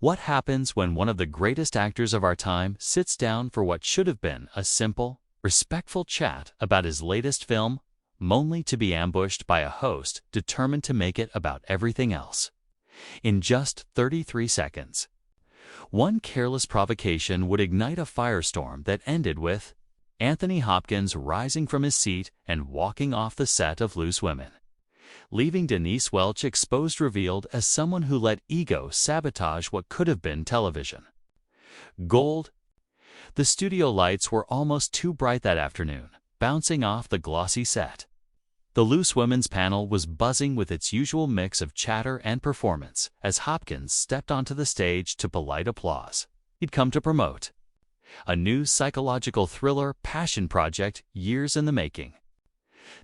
What happens when one of the greatest actors of our time sits down for what should have been a simple, respectful chat about his latest film, only to be ambushed by a host determined to make it about everything else? In just 33 seconds. One careless provocation would ignite a firestorm that ended with Anthony Hopkins rising from his seat and walking off the set of Loose Women, leaving Denise Welch exposed, revealed as someone who let ego sabotage what could have been television. Gold. The studio lights were almost too bright that afternoon, bouncing off the glossy set. The Loose Women's panel was buzzing with its usual mix of chatter and performance as Hopkins stepped onto the stage to polite applause. He'd come to promote a new psychological thriller passion project years in the making.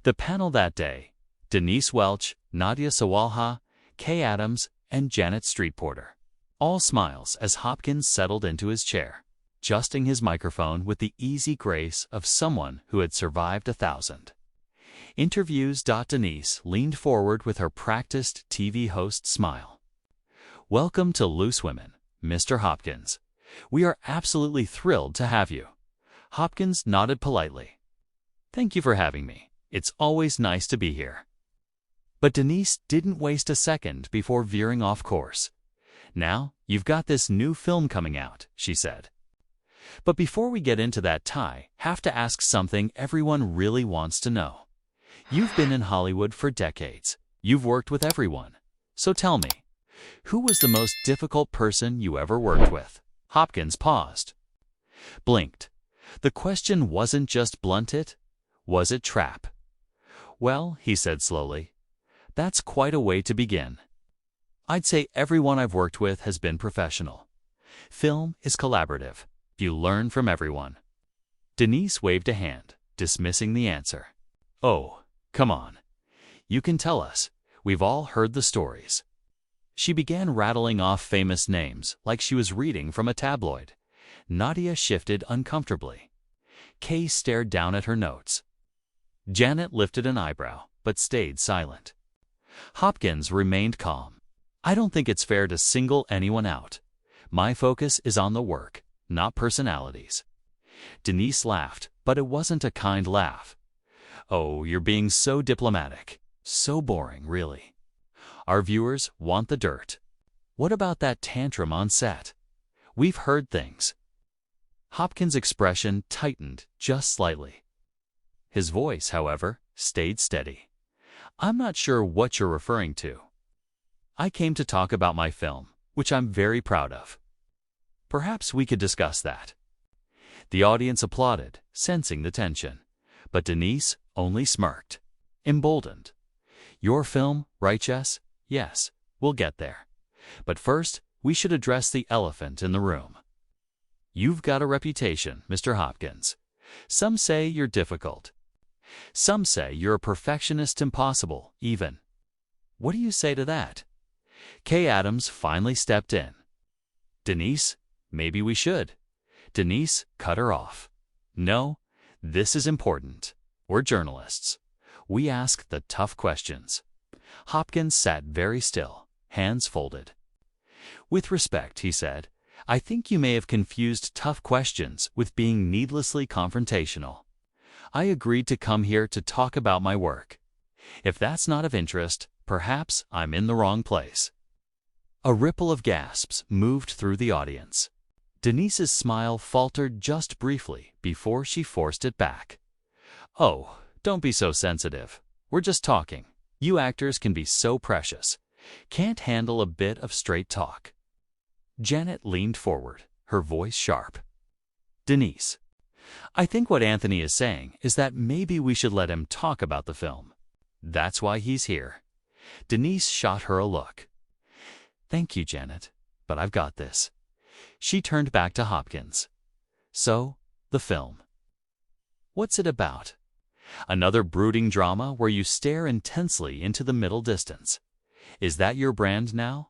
The panel that day: Denise Welch, Nadia Sawalha, Kay Adams, and Janet Streetporter. All smiles as Hopkins settled into his chair, adjusting his microphone with the easy grace of someone who had survived 1,000 interviews. Denise leaned forward with her practiced TV host smile. "Welcome to Loose Women, Mr. Hopkins. We are absolutely thrilled to have you." Hopkins nodded politely. "Thank you for having me. It's always nice to be here." But Denise didn't waste a second before veering off course. "Now, you've got this new film coming out," she said. "But before we get into that, have to ask something everyone really wants to know. You've been in Hollywood for decades. You've worked with everyone. So tell me, who was the most difficult person you ever worked with?" Hopkins paused, blinked. The question wasn't just blunt, it was it trap. "Well," he said slowly, "that's quite a way to begin. I'd say everyone I've worked with has been professional. Film is collaborative. You learn from everyone." Denise waved a hand, dismissing the answer. "Oh, come on. You can tell us. We've all heard the stories." She began rattling off famous names like she was reading from a tabloid. Nadia shifted uncomfortably. Kay stared down at her notes. Janet lifted an eyebrow, but stayed silent. Hopkins remained calm. "I don't think it's fair to single anyone out. My focus is on the work, not personalities." Denise laughed, but it wasn't a kind laugh. "Oh, you're being so diplomatic. So boring, really. Our viewers want the dirt. What about that tantrum on set? We've heard things." Hopkins' expression tightened just slightly. His voice, however, stayed steady. "I'm not sure what you're referring to. I came to talk about my film, which I'm very proud of. Perhaps we could discuss that." The audience applauded, sensing the tension, but Denise only smirked, emboldened. "Your film, right, Jess? Yes, we'll get there. But first, we should address the elephant in the room. You've got a reputation, Mr. Hopkins. Some say you're difficult. Some say you're a perfectionist, impossible, even. What do you say to that?" Kay Adams finally stepped in. "Denise, maybe we should." Denise cut her off. "No, this is important. We're journalists. We ask the tough questions." Hopkins sat very still, hands folded. "With respect," he said, "I think you may have confused tough questions with being needlessly confrontational. I agreed to come here to talk about my work. If that's not of interest, perhaps I'm in the wrong place." A ripple of gasps moved through the audience. Denise's smile faltered just briefly before she forced it back. "Oh, don't be so sensitive. We're just talking. You actors can be so precious. Can't handle a bit of straight talk." Janet leaned forward, her voice sharp. "Denise, I think what Anthony is saying is that maybe we should let him talk about the film. That's why he's here." Denise shot her a look. "Thank you, Janet, but I've got this." She turned back to Hopkins. "So, the film. What's it about? Another brooding drama where you stare intensely into the middle distance. Is that your brand now?"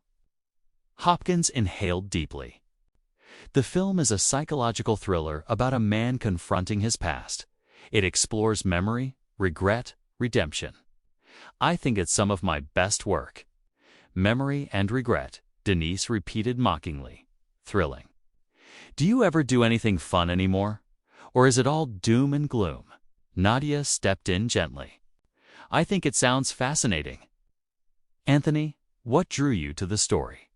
Hopkins inhaled deeply. "The film is a psychological thriller about a man confronting his past. It explores memory, regret, redemption. I think it's some of my best work. Memory and regret Denise repeated mockingly. Thrilling. Do you ever do anything fun anymore? Or is it all doom and gloom? Nadia stepped in gently. I think it sounds fascinating. Anthony, what drew you to the story?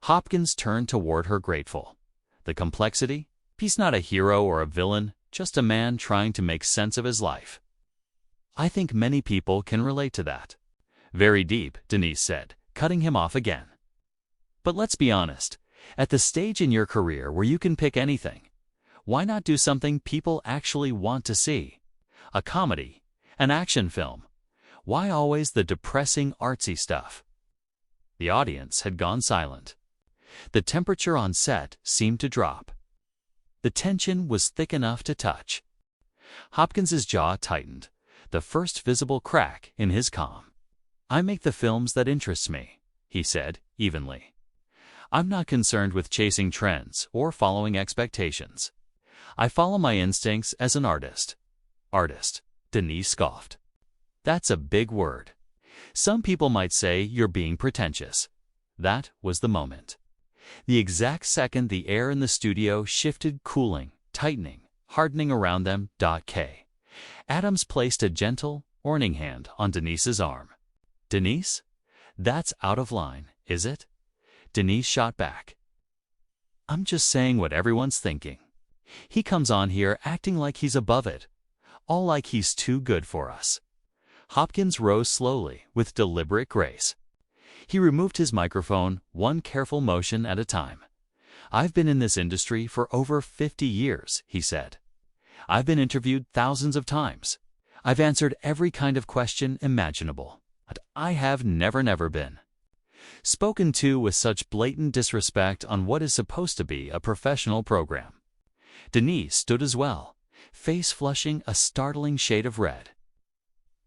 Hopkins turned toward her grateful. The complexity? He's not a hero or a villain, just a man trying to make sense of his life. I think many people can relate to that. Very deep, Denise said, cutting him off again. But let's be honest, at the stage in your career where you can pick anything, why not do something people actually want to see? A comedy, an action film. Why always the depressing, artsy stuff? The audience had gone silent. The temperature on set seemed to drop. The tension was thick enough to touch. Hopkins's jaw tightened, the first visible crack in his calm. I make the films that interest me, he said evenly. I'm not concerned with chasing trends or following expectations. I follow my instincts as an artist. Artist, Denise scoffed. That's a big word. Some people might say you're being pretentious. That was the moment. The exact second the air in the studio shifted, cooling, tightening, hardening around them. K. Adams placed a gentle, warning hand on Denise's arm. Denise? That's out of line, is it? Denise shot back. I'm just saying what everyone's thinking. He comes on here acting like he's above it, all like he's too good for us. Hopkins rose slowly, with deliberate grace. He removed his microphone, one careful motion at a time. I've been in this industry for over 50 years, he said. I've been interviewed thousands of times. I've answered every kind of question imaginable. But I have never been spoken to with such blatant disrespect on what is supposed to be a professional program. Denise stood as well, face flushing a startling shade of red.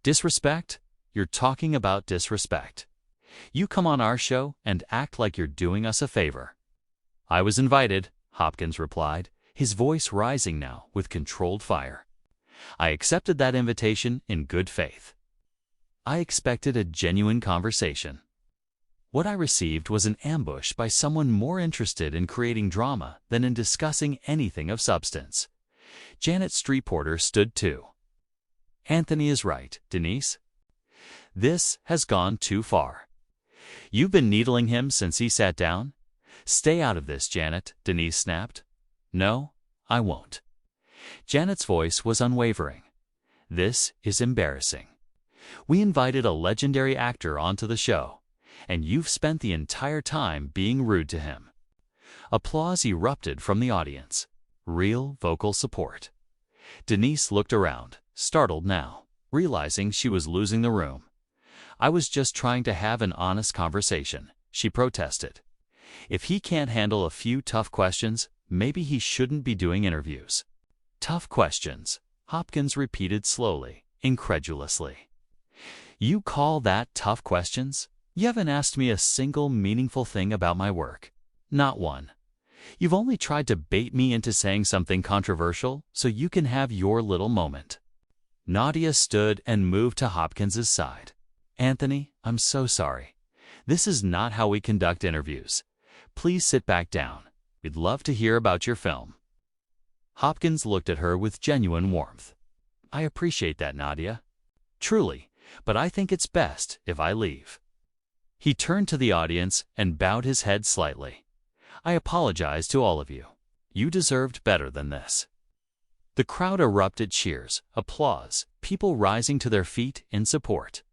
Disrespect? You're talking about disrespect. You come on our show and act like you're doing us a favor. I was invited, Hopkins replied, his voice rising now with controlled fire. I accepted that invitation in good faith. I expected a genuine conversation. What I received was an ambush by someone more interested in creating drama than in discussing anything of substance. Janet Streetporter stood too. Anthony is right, Denise. This has gone too far. You've been needling him since he sat down? Stay out of this, Janet, Denise snapped. No, I won't. Janet's voice was unwavering. This is embarrassing. We invited a legendary actor onto the show, and you've spent the entire time being rude to him. Applause erupted from the audience. Real vocal support. Denise looked around, startled now, realizing she was losing the room. I was just trying to have an honest conversation, she protested. If he can't handle a few tough questions, maybe he shouldn't be doing interviews. Tough questions, Hopkins repeated slowly, incredulously. You call that tough questions? You haven't asked me a single meaningful thing about my work. Not one. You've only tried to bait me into saying something controversial so you can have your little moment. Nadia stood and moved to Hopkins's side. Anthony, I'm so sorry. This is not how we conduct interviews. Please sit back down. We'd love to hear about your film. Hopkins looked at her with genuine warmth. I appreciate that, Nadia. Truly, but I think it's best if I leave. He turned to the audience and bowed his head slightly. I apologize to all of you. You deserved better than this. The crowd erupted cheers, applause, people rising to their feet in support.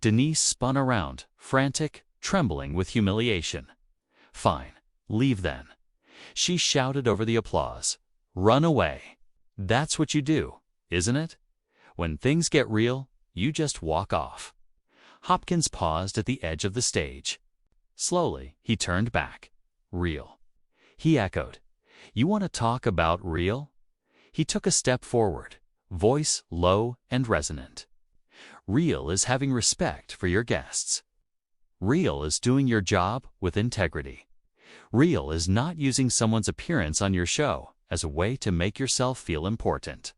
Denise spun around, frantic, trembling with humiliation. Fine, leave then. She shouted over the applause. Run away. That's what you do, isn't it? When things get real, you just walk off. Hopkins paused at the edge of the stage. Slowly, he turned back. Real. He echoed. You want to talk about real? He took a step forward, voice low and resonant. Real is having respect for your guests. Real is doing your job with integrity. Real is not using someone's appearance on your show as a way to make yourself feel important.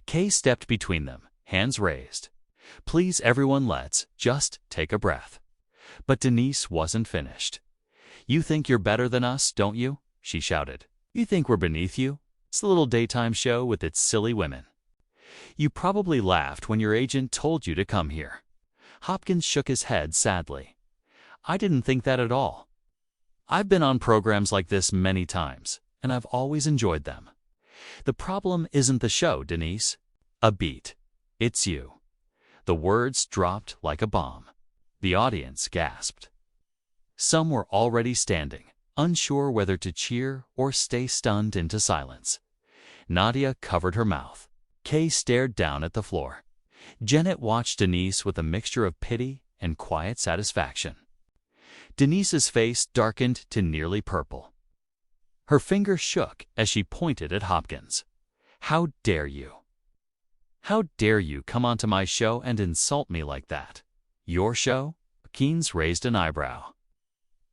Kay stepped between them, hands raised. Please everyone, let's just take a breath. But Denise wasn't finished. You think you're better than us, don't you? She shouted. You think we're beneath you? It's the little daytime show with its silly women. You probably laughed when your agent told you to come here. Hopkins shook his head sadly. I didn't think that at all. I've been on programs like this many times, and I've always enjoyed them. The problem isn't the show, Denise. A beat. It's you. The words dropped like a bomb. The audience gasped. Some were already standing, unsure whether to cheer or stay stunned into silence. Nadia covered her mouth. Kay stared down at the floor. Janet watched Denise with a mixture of pity and quiet satisfaction. Denise's face darkened to nearly purple. Her finger shook as she pointed at Hopkins. How dare you? How dare you come onto my show and insult me like that? Your show? Hopkins raised an eyebrow.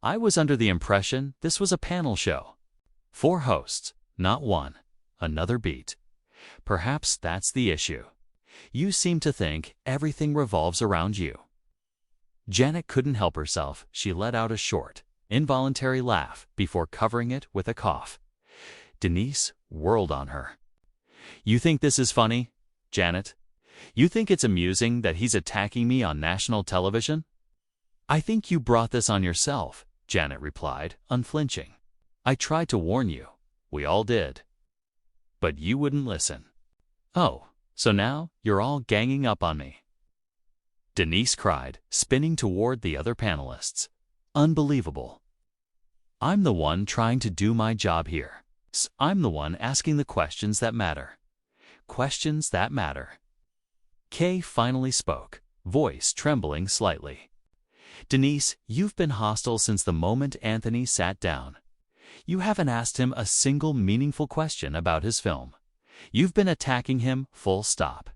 I was under the impression this was a panel show. 4 hosts, not one. Another beat. Perhaps that's the issue. You seem to think everything revolves around you. Janet couldn't help herself. She let out a short, involuntary laugh before covering it with a cough. Denise whirled on her. You think this is funny, Janet? You think it's amusing that he's attacking me on national television? I think you brought this on yourself, Janet replied, unflinching. I tried to warn you. We all did. But you wouldn't listen. Oh, so now you're all ganging up on me. Denise cried, spinning toward the other panelists. Unbelievable. I'm the one trying to do my job here. I'm the one asking the questions that matter. Questions that matter. Kay finally spoke, voice trembling slightly. Denise, you've been hostile since the moment Anthony sat down. You haven't asked him a single meaningful question about his film. You've been attacking him full stop.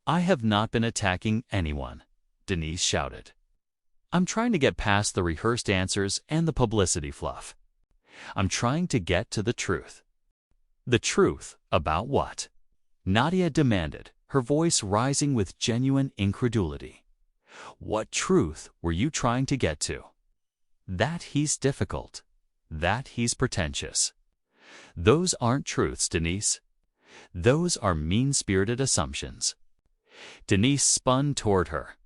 I have not been attacking anyone, Denise shouted. I'm trying to get past the rehearsed answers and the publicity fluff. I'm trying to get to the truth. The truth about what? Nadia demanded, her voice rising with genuine incredulity. What truth were you trying to get to? That he's difficult. That he's pretentious. Those aren't truths, Denise. Those are mean-spirited assumptions. Denise spun toward her.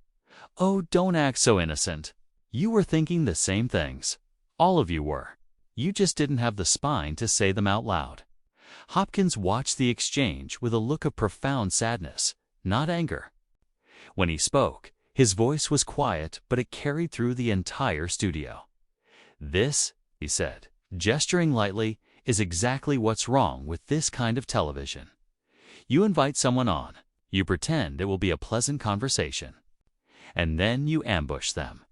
Oh, don't act so innocent. You were thinking the same things. All of you were. You just didn't have the spine to say them out loud. Hopkins watched the exchange with a look of profound sadness, not anger. When he spoke, his voice was quiet, but it carried through the entire studio. This, he said, gesturing lightly, is exactly what's wrong with this kind of television. You invite someone on. You pretend it will be a pleasant conversation. And then you ambush them.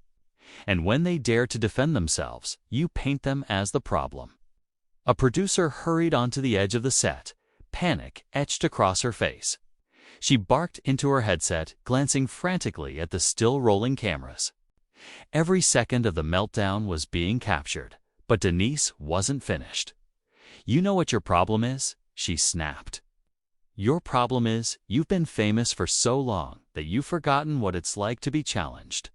And when they dare to defend themselves, you paint them as the problem. A producer hurried onto the edge of the set, panic etched across her face. She barked into her headset, glancing frantically at the still-rolling cameras. Every second of the meltdown was being captured, but Denise wasn't finished. You know what your problem is? She snapped. Your problem is you've been famous for so long that you've forgotten what it's like to be challenged.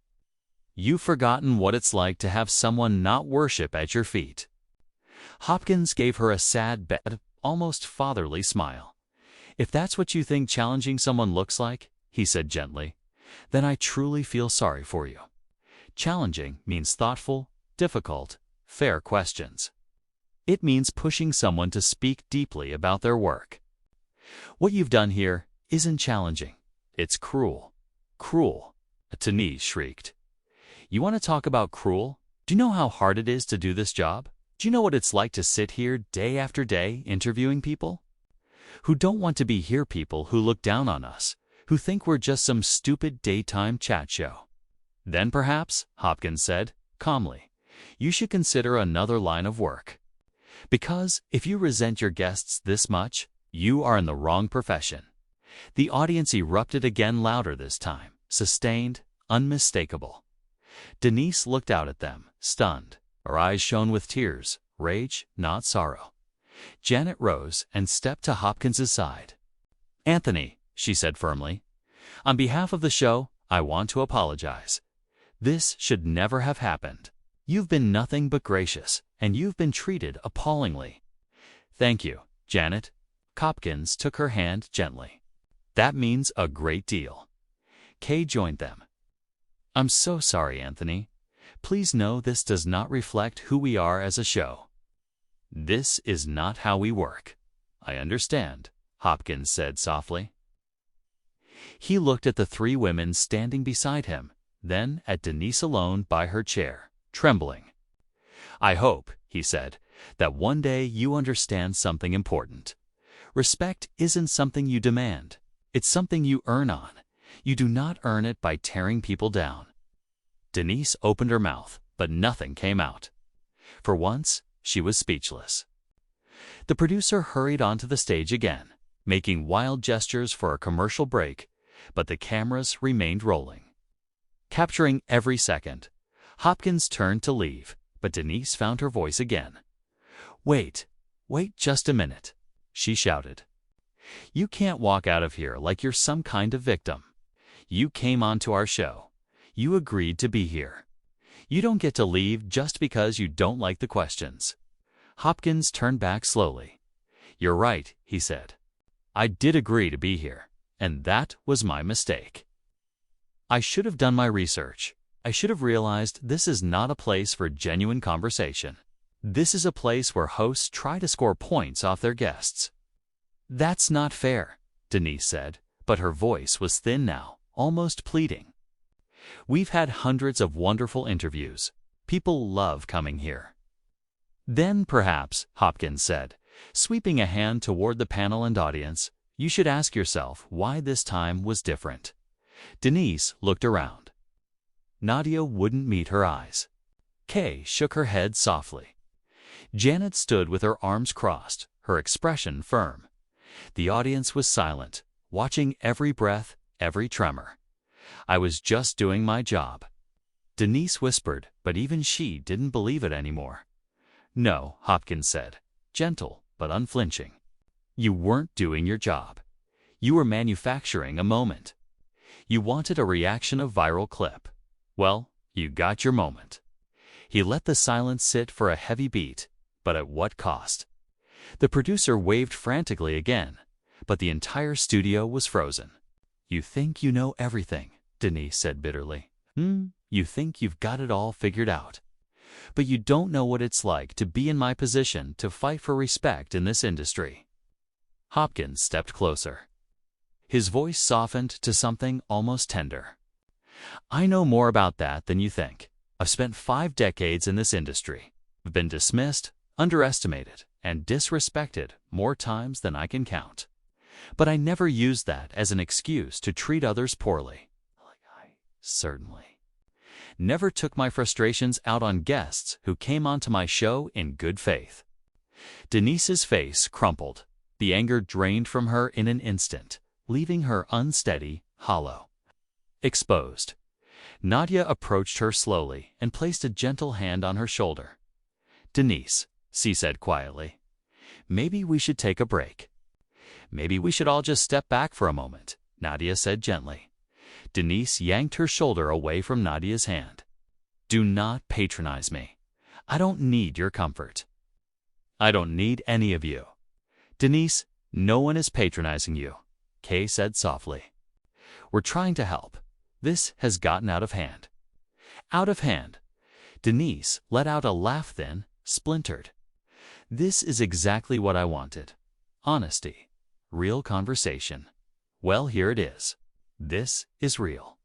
You've forgotten what it's like to have someone not worship at your feet. Hopkins gave her a sad, almost fatherly smile. If that's what you think challenging someone looks like, he said gently, then I truly feel sorry for you. Challenging means thoughtful, difficult, fair questions. It means pushing someone to speak deeply about their work. What you've done here isn't challenging. It's cruel. Cruel, Denise shrieked. You want to talk about cruel? Do you know how hard it is to do this job? Do you know what it's like to sit here day after day interviewing people? Who don't want to be here, people who look down on us, who think we're just some stupid daytime chat show. Then perhaps, Hopkins said, calmly, you should consider another line of work. Because if you resent your guests this much, you are in the wrong profession. The audience erupted again, louder this time, sustained, unmistakable. Denise looked out at them, stunned. Her eyes shone with tears, rage, not sorrow. Janet rose and stepped to Hopkins's side. Anthony, she said firmly, on behalf of the show, I want to apologize. This should never have happened. You've been nothing but gracious, and you've been treated appallingly." "Thank you, Janet." Hopkins took her hand gently. "That means a great deal." Kay joined them. "I'm so sorry, Anthony. Please know this does not reflect who we are as a show. This is not how we work." "I understand," Hopkins said softly. He looked at the three women standing beside him, then at Denise alone by her chair, trembling. "I hope," he said, "that one day you understand something important. Respect isn't something you demand. It's something you earn on. You do not earn it by tearing people down." Denise opened her mouth, but nothing came out. For once, she was speechless. The producer hurried onto the stage again, making wild gestures for a commercial break, but the cameras remained rolling. Capturing every second, Hopkins turned to leave, but Denise found her voice again. Wait just a minute," she shouted. "You can't walk out of here like you're some kind of victim. You came onto our show. You agreed to be here. You don't get to leave just because you don't like the questions." Hopkins turned back slowly. "You're right," he said. "I did agree to be here, and that was my mistake. I should have done my research. I should have realized this is not a place for genuine conversation. This is a place where hosts try to score points off their guests." "That's not fair," Denise said, but her voice was thin now, almost pleading. "We've had hundreds of wonderful interviews. People love coming here." "Then perhaps," Hopkins said, sweeping a hand toward the panel and audience, "you should ask yourself why this time was different." Denise looked around. Nadia wouldn't meet her eyes. Kay shook her head softly. Janet stood with her arms crossed, her expression firm. The audience was silent, watching every breath, every tremor. "I was just doing my job." Denise whispered, but even she didn't believe it anymore. "No," Hopkins said, gentle but unflinching. "You weren't doing your job. You were manufacturing a moment. You wanted a reaction, a viral clip. Well, you got your moment." He let the silence sit for a heavy beat, but at what cost? The producer waved frantically again, but the entire studio was frozen. "You think you know everything," Denise said bitterly. You think you've got it all figured out. But you don't know what it's like to be in my position to fight for respect in this industry." Hopkins stepped closer. His voice softened to something almost tender. "I know more about that than you think. I've spent 5 decades in this industry. I've been dismissed, underestimated, and disrespected more times than I can count. But I never used that as an excuse to treat others poorly. I certainly never took my frustrations out on guests who came onto my show in good faith." Denise's face crumpled. The anger drained from her in an instant, leaving her unsteady, hollow, exposed. Nadia approached her slowly and placed a gentle hand on her shoulder. "Denise," she said quietly, "maybe we should take a break." "Maybe we should all just step back for a moment," Nadia said gently. Denise yanked her shoulder away from Nadia's hand. "Do not patronize me. I don't need your comfort. I don't need any of you." "Denise, no one is patronizing you," Kay said softly. "We're trying to help. This has gotten out of hand." "Out of hand?" Denise let out a laugh, then splintered. "This is exactly what I wanted. Honesty. Real conversation. Well, here it is. This is real."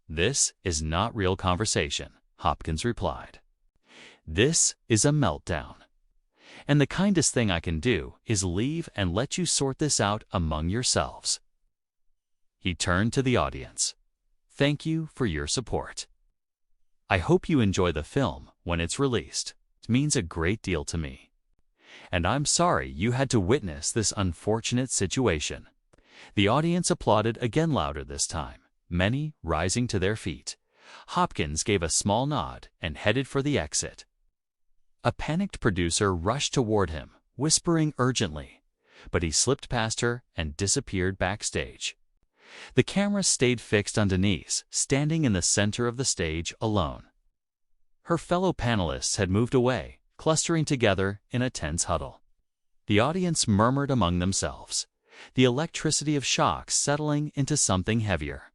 "This is not real conversation," Hopkins replied. "This is a meltdown. And the kindest thing I can do is leave and let you sort this out among yourselves." He turned to the audience. "Thank you for your support. I hope you enjoy the film when it's released. It means a great deal to me. And I'm sorry you had to witness this unfortunate situation." The audience applauded again, louder this time, many rising to their feet. Hopkins gave a small nod and headed for the exit. A panicked producer rushed toward him, whispering urgently, but he slipped past her and disappeared backstage. The camera stayed fixed on Denise, standing in the center of the stage alone. Her fellow panelists had moved away, clustering together in a tense huddle. The audience murmured among themselves, the electricity of shock settling into something heavier.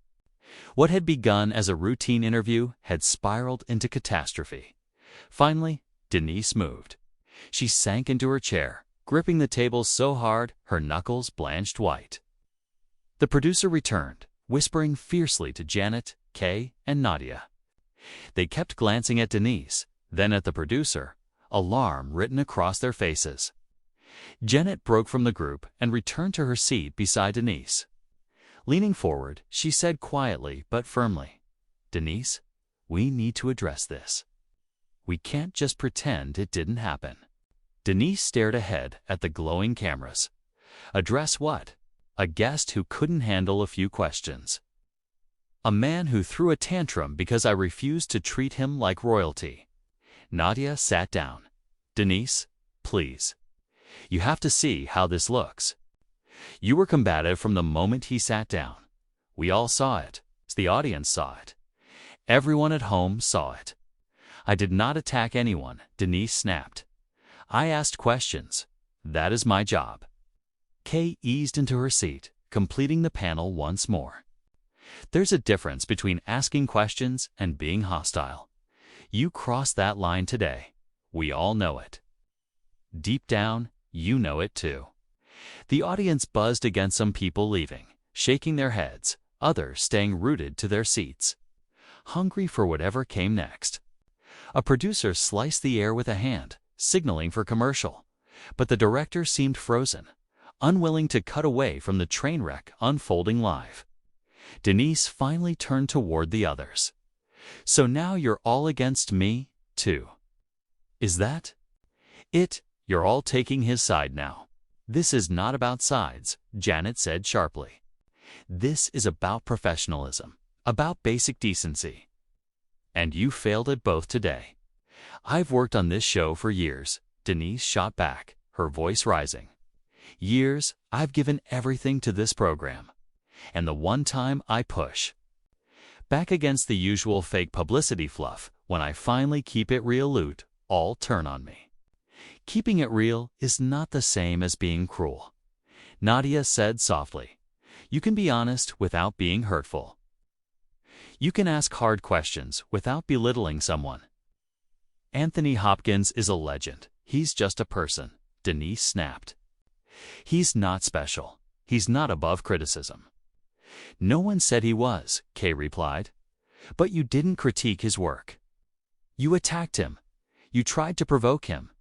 What had begun as a routine interview had spiraled into catastrophe. Finally, Denise moved. She sank into her chair, gripping the table so hard her knuckles blanched white. The producer returned, whispering fiercely to Janet, Kay, and Nadia. They kept glancing at Denise, then at the producer, alarm written across their faces. Janet broke from the group and returned to her seat beside Denise. Leaning forward, she said quietly but firmly, "Denise, we need to address this. We can't just pretend it didn't happen." Denise stared ahead at the glowing cameras. Address what? A guest who couldn't handle a few questions. A man who threw a tantrum because I refused to treat him like royalty. Nadia sat down. "Denise, please. You have to see how this looks. You were combative from the moment he sat down. We all saw it. The audience saw it. Everyone at home saw it. I did not attack anyone," Denise snapped. "I asked questions. That is my job." Kay eased into her seat, completing the panel once more. "There's a difference between asking questions and being hostile. You crossed that line today. We all know it. Deep down, you know it too." The audience buzzed against some people leaving, shaking their heads, others staying rooted to their seats, hungry for whatever came next. A producer sliced the air with a hand, signaling for commercial, but the director seemed frozen, unwilling to cut away from the train wreck unfolding live. Denise finally turned toward the others. "So now you're all against me, too. Is that it? You're all taking his side now." "This is not about sides," Janet said sharply. "This is about professionalism, about basic decency. And you failed at both today." "I've worked on this show for years," Denise shot back, her voice rising. "Years I've given everything to this program. And the one time I push back against the usual fake publicity fluff, when I finally keep it real loot, all turn on me. Keeping it real is not the same as being cruel." Nadia said softly, "You can be honest without being hurtful. You can ask hard questions without belittling someone." "Anthony Hopkins is a legend. He's just a person," Denise snapped. "He's not special. He's not above criticism." "No one said he was," Kay replied. "But you didn't critique his work. You attacked him. You tried to provoke him.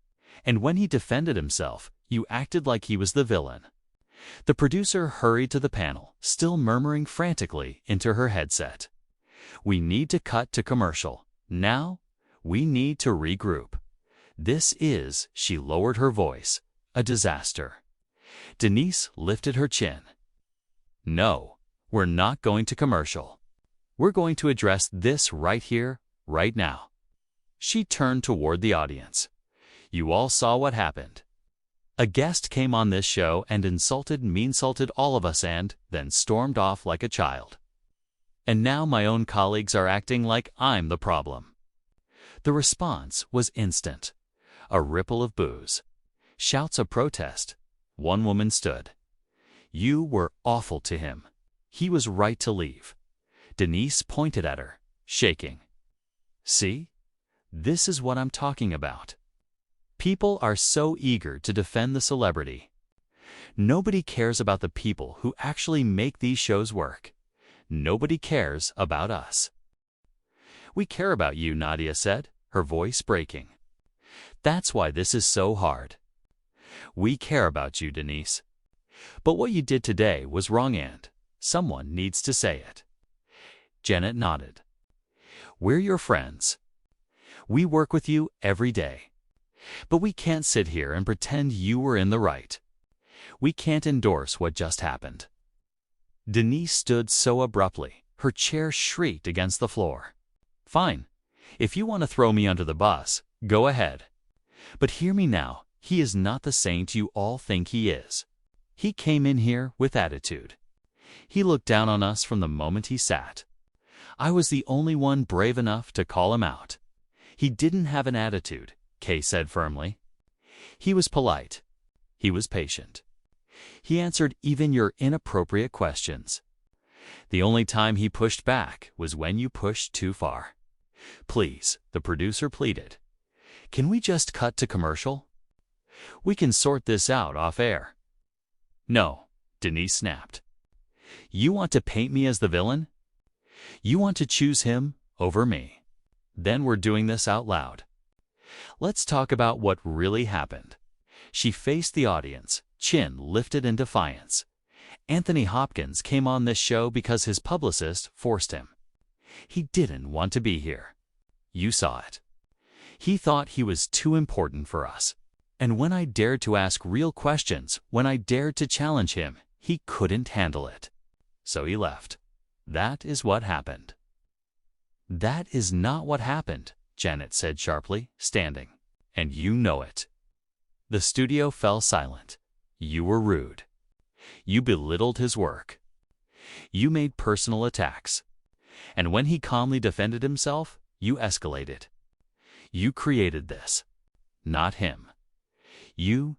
And when he defended himself, you acted like he was the villain." The producer hurried to the panel, still murmuring frantically into her headset. "We need to cut to commercial. Now, we need to regroup. This is," she lowered her voice, "a disaster." Denise lifted her chin. "No, we're not going to commercial. We're going to address this right here, right now." She turned toward the audience. "You all saw what happened. A guest came on this show and insulted all of us and then stormed off like a child. And now my own colleagues are acting like I'm the problem." The response was instant. A ripple of boos. Shouts of protest. One woman stood. "You were awful to him. He was right to leave." Denise pointed at her, shaking. "See? This is what I'm talking about. People are so eager to defend the celebrity. Nobody cares about the people who actually make these shows work. Nobody cares about us." "We care about you," Nadia said, her voice breaking. "That's why this is so hard. We care about you, Denise. But what you did today was wrong and someone needs to say it." Janet nodded. "We're your friends. We work with you every day. But we can't sit here and pretend you were in the right. We can't endorse what just happened." Denise stood so abruptly, her chair shrieked against the floor. "Fine. If you want to throw me under the bus, go ahead. But hear me now, he is not the saint you all think he is. He came in here with attitude. He looked down on us from the moment he sat. I was the only one brave enough to call him out. He didn't have an attitude, Kay said firmly. He was polite. He was patient. He answered even your inappropriate questions. The only time he pushed back was when you pushed too far. Please, the producer pleaded. Can we just cut to commercial? We can sort this out off air. No, Denise snapped. You want to paint me as the villain? You want to choose him over me? Then we're doing this out loud. Let's talk about what really happened. She faced the audience, chin lifted in defiance. Anthony Hopkins came on this show because his publicist forced him. He didn't want to be here. You saw it. He thought he was too important for us. And when I dared to ask real questions, when I dared to challenge him, he couldn't handle it. So he left. That is what happened. That is not what happened, Janet said sharply, standing. And you know it. The studio fell silent. You were rude. You belittled his work. You made personal attacks. And when he calmly defended himself, you escalated. You created this, not him. You.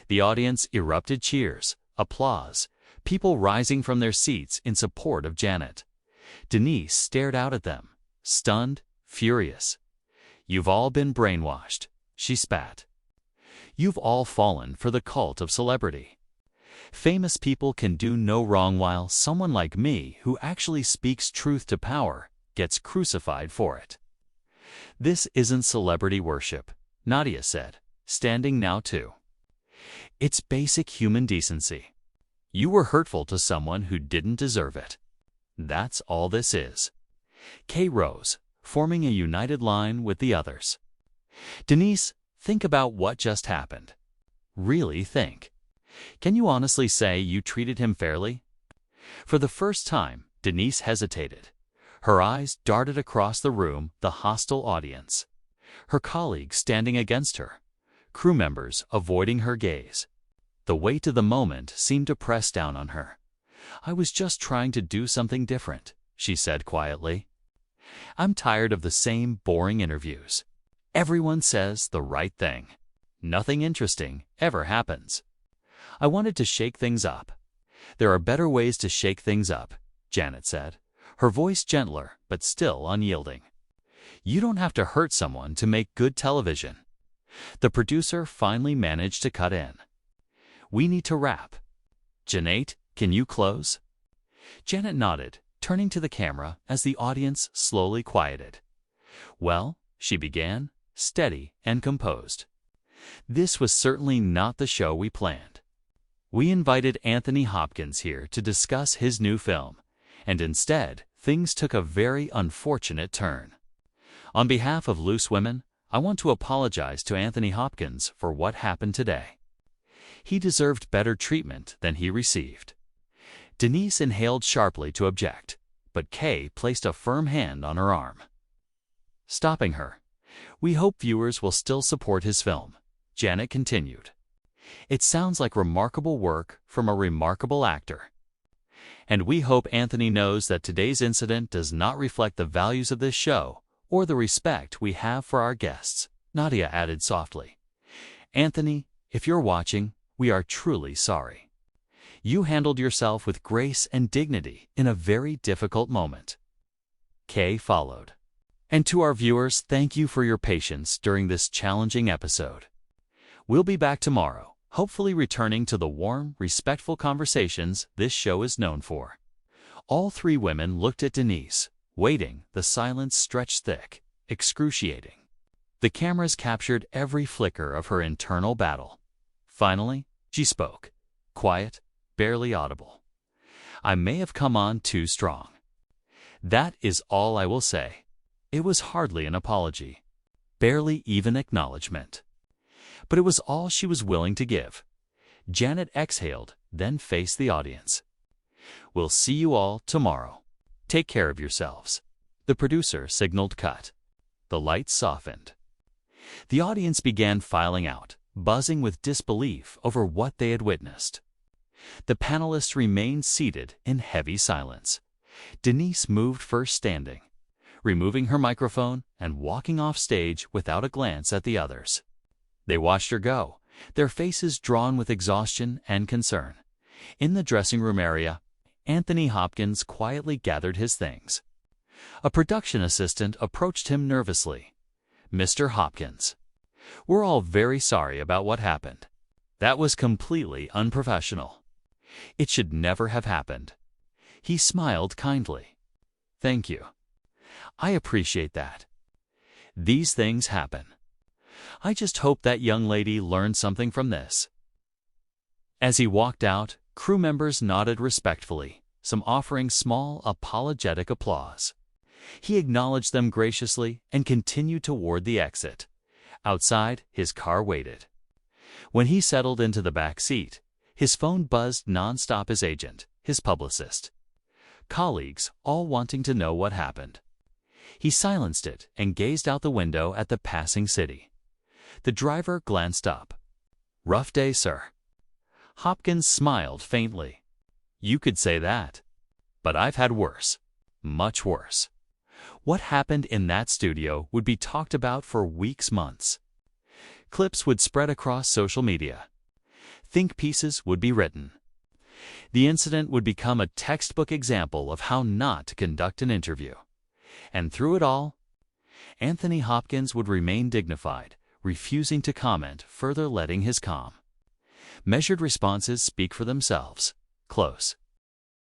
The audience erupted cheers, applause, people rising from their seats in support of Janet. Denise stared out at them, stunned, furious. You've all been brainwashed, she spat. You've all fallen for the cult of celebrity. Famous people can do no wrong while someone like me, who actually speaks truth to power, gets crucified for it. This isn't celebrity worship, Nadia said, standing now too. It's basic human decency. You were hurtful to someone who didn't deserve it. That's all this is. Kay rose, forming a united line with the others. Denise, think about what just happened. Really think. Can you honestly say you treated him fairly? For the first time, Denise hesitated. Her eyes darted across the room, the hostile audience. Her colleagues standing against her. Crew members avoiding her gaze. The weight of the moment seemed to press down on her. I was just trying to do something different, she said quietly. I'm tired of the same boring interviews. Everyone says the right thing. Nothing interesting ever happens. I wanted to shake things up. There are better ways to shake things up, Janet said, her voice gentler but still unyielding. You don't have to hurt someone to make good television. The producer finally managed to cut in. We need to wrap. Janet, can you close? Janet nodded, turning to the camera as the audience slowly quieted. Well, she began, steady and composed. This was certainly not the show we planned. We invited Anthony Hopkins here to discuss his new film, and instead, things took a very unfortunate turn. On behalf of Loose Women, I want to apologize to Anthony Hopkins for what happened today. He deserved better treatment than he received. Denise inhaled sharply to object, but Kay placed a firm hand on her arm. Stopping her. We hope viewers will still support his film, Janet continued. It sounds like remarkable work from a remarkable actor. And we hope Anthony knows that today's incident does not reflect the values of this show or the respect we have for our guests, Nadia added softly. Anthony, if you're watching, we are truly sorry. You handled yourself with grace and dignity in a very difficult moment. Kay followed. And to our viewers, thank you for your patience during this challenging episode. We'll be back tomorrow, hopefully returning to the warm, respectful conversations this show is known for. All three women looked at Denise, waiting. The silence stretched thick, excruciating. The cameras captured every flicker of her internal battle. Finally, she spoke, quiet, barely audible. I may have come on too strong. That is all I will say. It was hardly an apology, barely even acknowledgement. But it was all she was willing to give. Janet exhaled, then faced the audience. We'll see you all tomorrow. Take care of yourselves. The producer signaled cut. The lights softened. The audience began filing out, buzzing with disbelief over what they had witnessed. The panelists remained seated in heavy silence. Denise moved first standing. removing her microphone and walking off stage without a glance at the others. They watched her go, their faces drawn with exhaustion and concern. In the dressing room area, Anthony Hopkins quietly gathered his things. A production assistant approached him nervously. "Mr. Hopkins, we're all very sorry about what happened. That was completely unprofessional. It should never have happened." He smiled kindly. "Thank you. I appreciate that. These things happen. I just hope that young lady learned something from this." As he walked out, crew members nodded respectfully, some offering small, apologetic applause. He acknowledged them graciously and continued toward the exit. Outside, his car waited. When he settled into the back seat, his phone buzzed nonstop. His agent, his publicist, colleagues, all wanting to know what happened. He silenced it and gazed out the window at the passing city. The driver glanced up. "Rough day, sir." Hopkins smiled faintly. "You could say that. But I've had worse. Much worse." What happened in that studio would be talked about for weeks, months. Clips would spread across social media. Think pieces would be written. The incident would become a textbook example of how not to conduct an interview. And through it all, Anthony Hopkins would remain dignified, refusing to comment, further letting his calm, measured responses speak for themselves. Close.